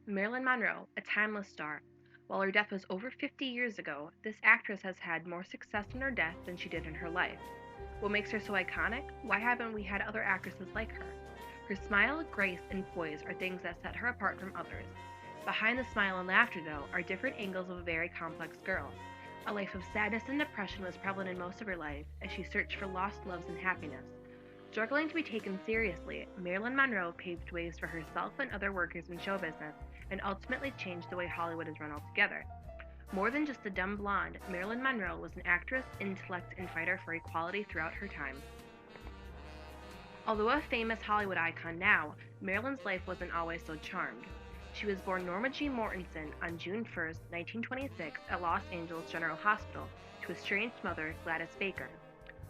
Marilyn Monroe, a timeless star. While her death was over 50 years ago, this actress has had more success in her death than she did in her life. What makes her so iconic? Why haven't we had other actresses like her? Her smile, grace, and poise are things that set her apart from others. Behind the smile and laughter, though, are different angles of a very complex girl. A life of sadness and depression was prevalent in most of her life as she searched for lost loves and happiness. Struggling to be taken seriously, Marilyn Monroe paved ways for herself and other workers in show business and ultimately changed the way Hollywood is run altogether. More than just a dumb blonde, Marilyn Monroe was an actress, intellect, and fighter for equality throughout her time. Although a famous Hollywood icon now, Marilyn's life wasn't always so charmed. She was born Norma Jean Mortensen on June 1, 1926, at Los Angeles General Hospital to a estranged mother, Gladys Baker.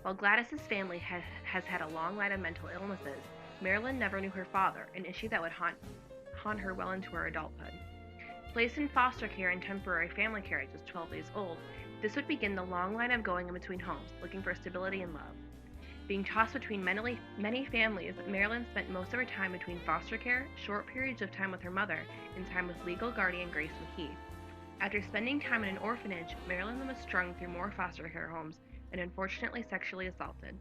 While Gladys's family has had a long line of mental illnesses, Marilyn never knew her father, an issue that would haunt her well into her adulthood. Placed in foster care and temporary family care at just 12 days old, this would begin the long line of going in between homes, looking for stability and love. Being tossed between many families, Marilyn spent most of her time between foster care, short periods of time with her mother, and time with legal guardian Grace McKee. After spending time in an orphanage, Marilyn was strung through more foster care homes and unfortunately sexually assaulted.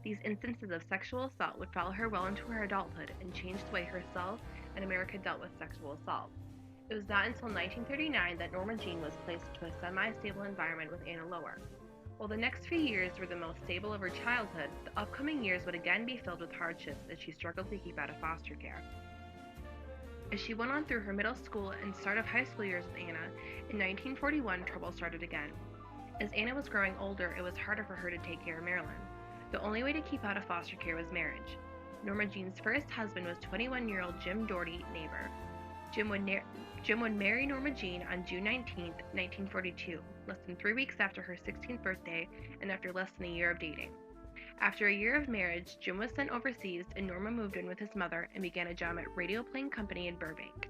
These instances of sexual assault would follow her well into her adulthood and change the way herself and America dealt with sexual assault. It was not until 1939 that Norma Jean was placed into a semi-stable environment with Anna Lower. While the next few years were the most stable of her childhood, the upcoming years would again be filled with hardships as she struggled to keep out of foster care. As she went on through her middle school and start of high school years with Anna, in 1941 trouble started again. As Anna was growing older, it was harder for her to take care of Marilyn. The only way to keep out of foster care was marriage. Norma Jean's first husband was 21-year-old Jim Doherty Neighbor. Jim would marry Norma Jean on June 19, 1942, less than 3 weeks after her 16th birthday and after less than a year of dating. After a year of marriage, Jim was sent overseas and Norma moved in with his mother and began a job at Radio Plane Company in Burbank.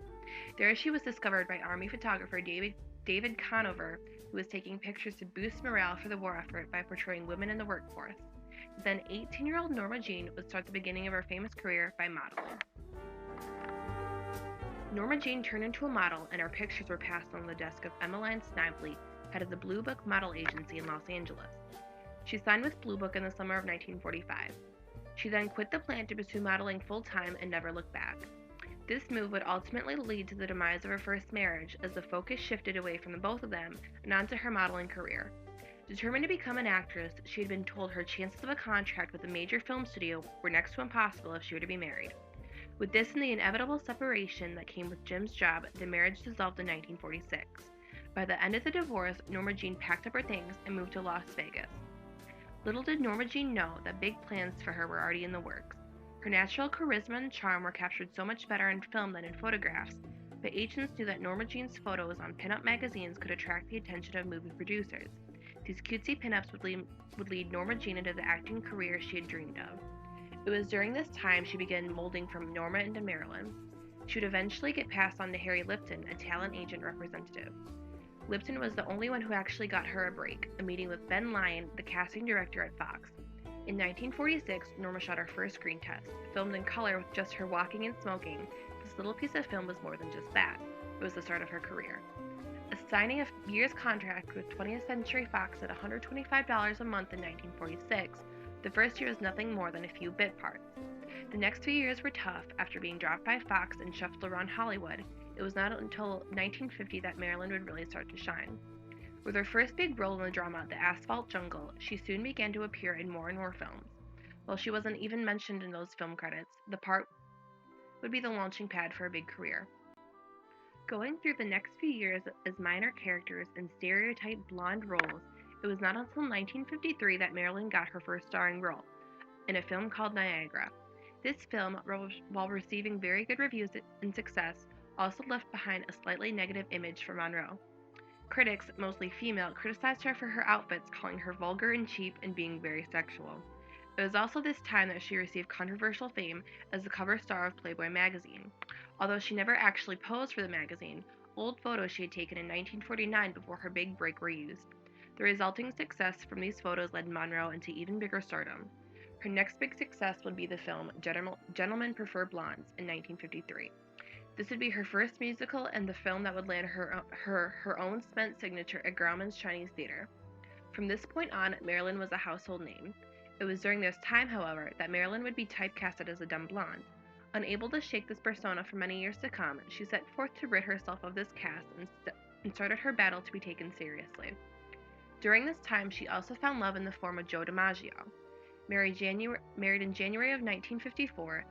There she was discovered by Army photographer David Conover, who was taking pictures to boost morale for the war effort by portraying women in the workforce. Then 18-year-old Norma Jean would start the beginning of her famous career by modeling. Norma Jean turned into a model, and her pictures were passed on the desk of Emmeline Snively, head of the Blue Book Model Agency in Los Angeles. She signed with Blue Book in the summer of 1945. She then quit the plant to pursue modeling full-time and never looked back. This move would ultimately lead to the demise of her first marriage, as the focus shifted away from the both of them and onto her modeling career. Determined to become an actress, she had been told her chances of a contract with a major film studio were next to impossible if she were to be married. With this and the inevitable separation that came with Jim's job, the marriage dissolved in 1946. By the end of the divorce, Norma Jean packed up her things and moved to Las Vegas. Little did Norma Jean know that big plans for her were already in the works. Her natural charisma and charm were captured so much better in film than in photographs, but agents knew that Norma Jean's photos on pinup magazines could attract the attention of movie producers. These cutesy pinups would lead Norma Jean into the acting career she had dreamed of. It was during this time she began molding from Norma into Marilyn. She would eventually get passed on to Harry Lipton, a talent agent representative. Lipton was the only one who actually got her a break, a meeting with Ben Lyon, the casting director at Fox. In 1946, Norma shot her first screen test, filmed in color with just her walking and smoking. This little piece of film was more than just that. It was the start of her career. Signing a year's contract with 20th Century Fox at $125 a month in 1946, the first year was nothing more than a few bit parts. The next few years were tough. After being dropped by Fox and shuffled around Hollywood, it was not until 1950 that Marilyn would really start to shine. With her first big role in the drama The Asphalt Jungle, she soon began to appear in more and more films. While she wasn't even mentioned in those film credits, the part would be the launching pad for a big career. Going through the next few years as minor characters in stereotyped blonde roles, it was not until 1953 that Marilyn got her first starring role, in a film called Niagara. This film, while receiving very good reviews and success, also left behind a slightly negative image for Monroe. Critics, mostly female, criticized her for her outfits, calling her vulgar and cheap and being very sexual. It was also this time that she received controversial fame as the cover star of Playboy magazine. Although she never actually posed for the magazine, old photos she had taken in 1949 before her big break were used. The resulting success from these photos led Monroe into even bigger stardom. Her next big success would be the film Gentlemen Prefer Blondes in 1953. This would be her first musical and the film that would land her own spent signature at Grauman's Chinese Theater. From this point on, Marilyn was a household name. It was during this time, however, that Marilyn would be typecasted as a dumb blonde. Unable to shake this persona for many years to come, she set forth to rid herself of this cast and started her battle to be taken seriously. During this time, she also found love in the form of Joe DiMaggio. Married in January of 1954,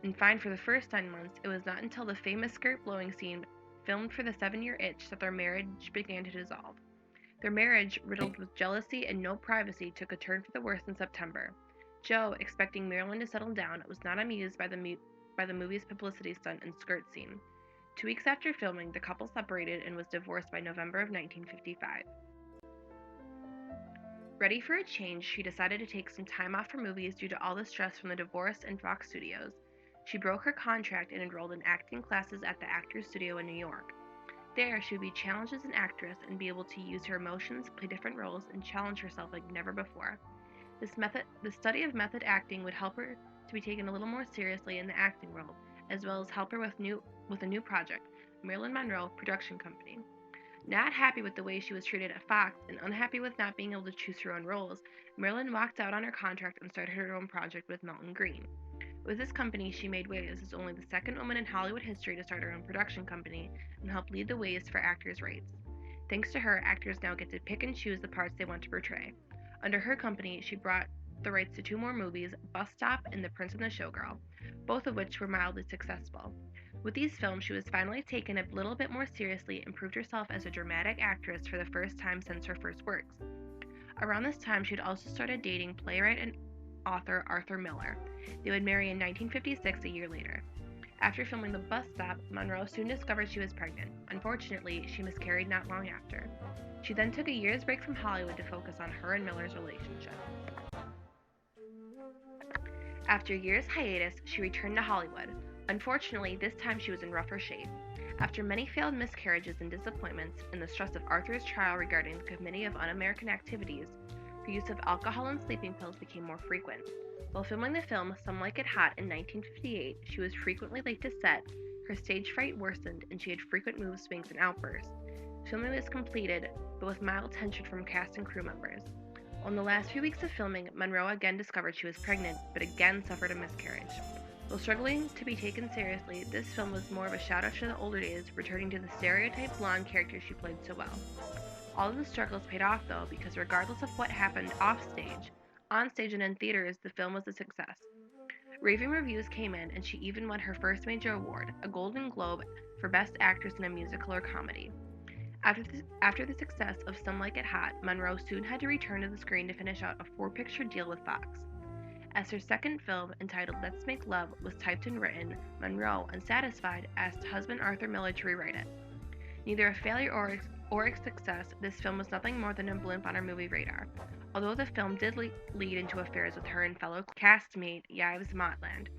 and fine for the first 9 months, it was not until the famous skirt-blowing scene filmed for the 7-year Itch that their marriage began to dissolve. Their marriage, riddled with jealousy and no privacy, took a turn for the worse in September. Joe, expecting Marilyn to settle down, was not amused by the movie's publicity stunt and skirt scene. 2 weeks after filming, the couple separated and was divorced by November of 1955. Ready for a change, she decided to take some time off from movies due to all the stress from the divorce and Fox Studios. She broke her contract and enrolled in acting classes at the Actors Studio in New York. There, she would be challenged as an actress and be able to use her emotions, play different roles, and challenge herself like never before. The study of method acting would help her to be taken a little more seriously in the acting world, as well as help her with a new project, Marilyn Monroe Production Company. Not happy with the way she was treated at Fox and unhappy with not being able to choose her own roles, Marilyn walked out on her contract and started her own project with Milton Green. With this company, she made waves as only the second woman in Hollywood history to start her own production company and help lead the ways for actors' rights. Thanks to her, actors now get to pick and choose the parts they want to portray. Under her company, she brought the rights to 2 more movies, Bus Stop and The Prince and the Showgirl, both of which were mildly successful. With these films, she was finally taken a little bit more seriously and proved herself as a dramatic actress for the first time since her first works. Around this time, she had also started dating playwright and author Arthur Miller. They would marry in 1956, a year later. After filming The Bus Stop, Monroe soon discovered she was pregnant. Unfortunately, she miscarried not long after. She then took a year's break from Hollywood to focus on her and Miller's relationship. After a year's hiatus, she returned to Hollywood. Unfortunately, this time she was in rougher shape. After many failed miscarriages and disappointments, and the stress of Arthur's trial regarding the committee of un-American activities, her use of alcohol and sleeping pills became more frequent. While filming the film Some Like It Hot in 1958, she was frequently late to set, her stage fright worsened, and she had frequent mood swings and outbursts. Filming was completed, but with mild tension from cast and crew members. On the last few weeks of filming, Monroe again discovered she was pregnant, but again suffered a miscarriage. While struggling to be taken seriously, this film was more of a shout-out to the older days, returning to the stereotype blonde character she played so well. All of the struggles paid off, though, because regardless of what happened offstage, on-stage and in theaters, the film was a success. Raving reviews came in, and she even won her first major award, a Golden Globe, for Best Actress in a Musical or Comedy. After the success of Some Like It Hot, Monroe soon had to return to the screen to finish out a 4-picture deal with Fox. As her second film, entitled Let's Make Love, was typed and written, Monroe, unsatisfied, asked husband Arthur Miller to rewrite it. Neither a failure or a success, this film was nothing more than a blimp on her movie radar, although the film did lead into affairs with her and fellow castmate Yves Montand.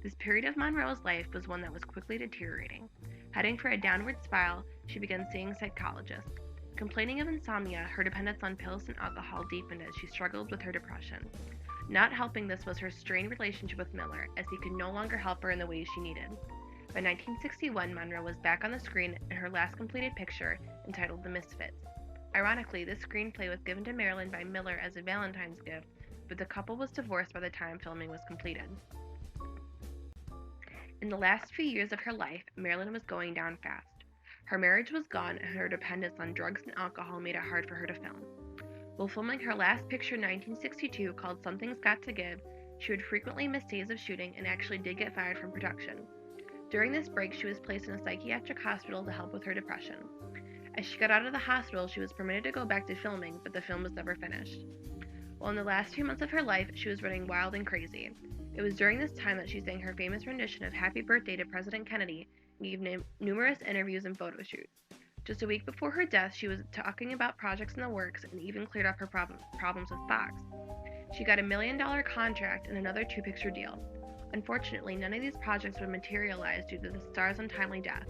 This period of Monroe's life was one that was quickly deteriorating. Heading for a downward spiral, she began seeing psychologists. Complaining of insomnia, her dependence on pills and alcohol deepened as she struggled with her depression. Not helping this was her strained relationship with Miller, as he could no longer help her in the ways she needed. By 1961, Monroe was back on the screen in her last completed picture, entitled The Misfits. Ironically, this screenplay was given to Marilyn by Miller as a Valentine's gift, but the couple was divorced by the time filming was completed. In the last few years of her life, Marilyn was going down fast. Her marriage was gone, and her dependence on drugs and alcohol made it hard for her to film. While filming her last picture in 1962, called Something's Got to Give, she would frequently miss days of shooting and actually did get fired from production. During this break, she was placed in a psychiatric hospital to help with her depression. As she got out of the hospital, she was permitted to go back to filming, but the film was never finished. While in the last few months of her life, she was running wild and crazy. It was during this time that she sang her famous rendition of Happy Birthday to President Kennedy and gave numerous interviews and photo shoots. Just a week before her death, she was talking about projects in the works and even cleared up her problems with Fox. She got a $1 million contract and another 2-picture deal. Unfortunately, none of these projects would materialize due to the star's untimely death.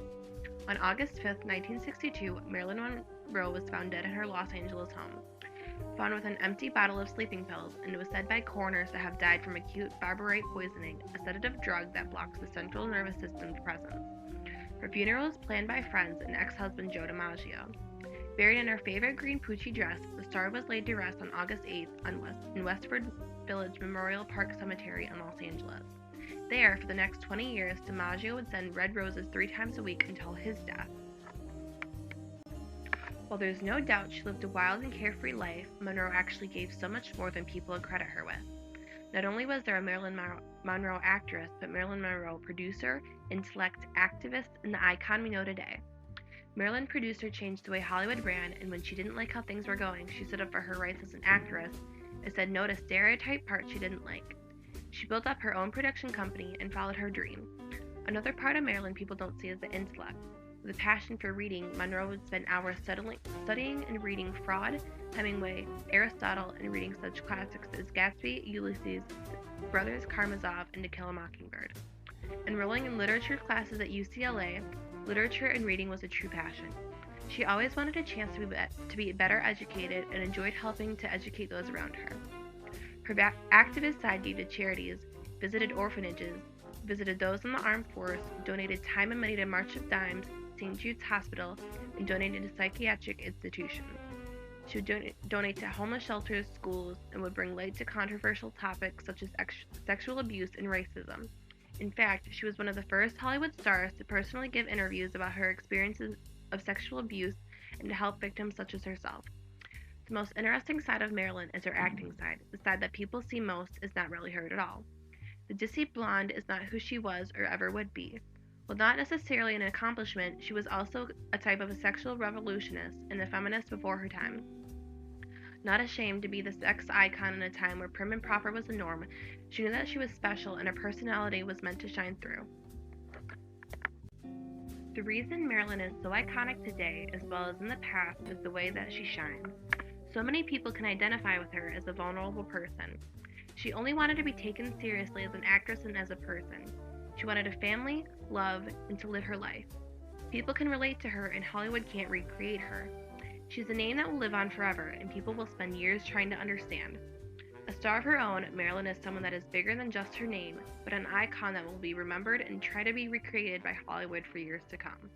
On August 5, 1962, Marilyn Monroe was found dead in her Los Angeles home. Found with an empty bottle of sleeping pills, and was said by coroners to have died from acute barbiturate poisoning, a sedative drug that blocks the central nervous system's presence. Her funeral was planned by friends and ex-husband Joe DiMaggio. Buried in her favorite green Pucci dress, the star was laid to rest on August 8th in Westford Village Memorial Park Cemetery in Los Angeles. There, for the next 20 years, DiMaggio would send red roses 3 times a week until his death. While there's no doubt she lived a wild and carefree life, Monroe actually gave so much more than people would credit her with. Not only was there a Marilyn Monroe actress, but Marilyn Monroe producer, intellect, activist, and the icon we know today. Marilyn produced or changed the way Hollywood ran, and when she didn't like how things were going, she stood up for her rights as an actress and said no to stereotype parts she didn't like. She built up her own production company and followed her dream. Another part of Marilyn people don't see is the intellect. With a passion for reading, Monroe would spend hours studying and reading Freud, Hemingway, Aristotle, and reading such classics as Gatsby, Ulysses, Brothers Karamazov, and To Kill a Mockingbird. Enrolling in literature classes at UCLA, literature and reading was a true passion. She always wanted a chance to be better educated and enjoyed helping to educate those around her. Her activist side gave to charities, visited orphanages, visited those in the armed force, donated time and money to March of Dimes, St. Jude's Hospital, and donated to psychiatric institutions. She would donate to homeless shelters, schools, and would bring light to controversial topics such as sexual abuse and racism. In fact, she was one of the first Hollywood stars to personally give interviews about her experiences of sexual abuse and to help victims such as herself. The most interesting side of Marilyn is her acting side. The side that people see most is not really her at all. The Dissy blonde is not who she was or ever would be. While not necessarily an accomplishment, she was also a type of a sexual revolutionist and a feminist before her time. Not ashamed to be the sex icon in a time where prim and proper was the norm, she knew that she was special and her personality was meant to shine through. The reason Marilyn is so iconic today, as well as in the past, is the way that she shines. So many people can identify with her as a vulnerable person. She only wanted to be taken seriously as an actress and as a person. She wanted a family, love, and to live her life. People can relate to her, and Hollywood can't recreate her. She's a name that will live on forever, and people will spend years trying to understand. A star of her own, Marilyn is someone that is bigger than just her name, but an icon that will be remembered and try to be recreated by Hollywood for years to come.